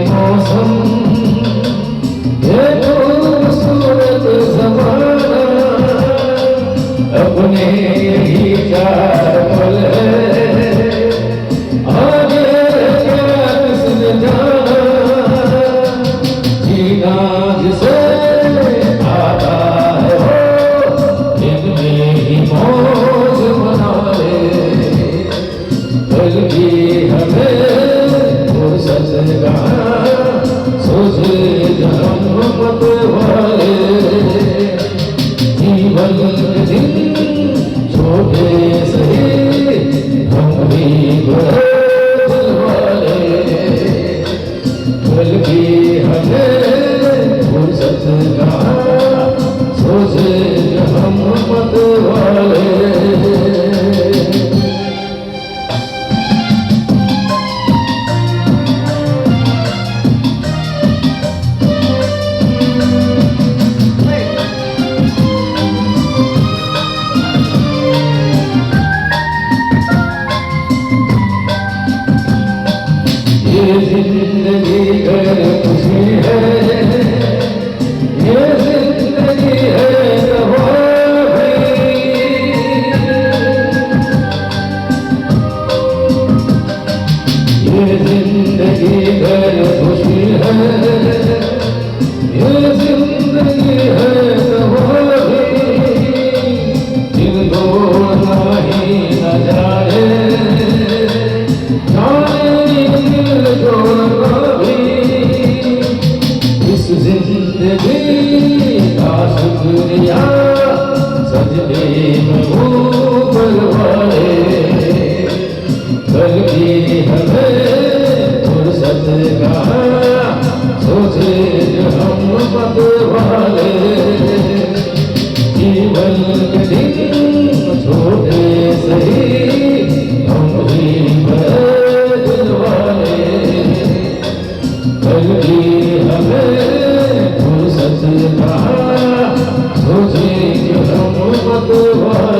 मौसम ये खूबसूरत ज़माना अपने यही चार पल है आगे क्या किसने जाना जीना जिसे आता है वो इनमें ही मौज मना ले कल की हमें फुर्सत का सोचे जहन्नत वाले जीवन के दिन छोटे सही हम भी बड़े दिल वाले कल की हमें फुर्सत का सोचे जहन्नत वाले ये जिंदगी कर खुशी है ये जिंदगी है तबाही ये जिंदगी कर खुशी है ये जिंदगी है तबाही दिल दो नहीं न जाने इस जिंदगी का शुक्रिया सजदे में ऊपर वाले कल की हमें फुर्सत का सोचे जो हम मत वाले जीवन के दिन छोटे सही हम ही दिल वाले कल की हमें फुर्सत का सोचे जो हम मत वाले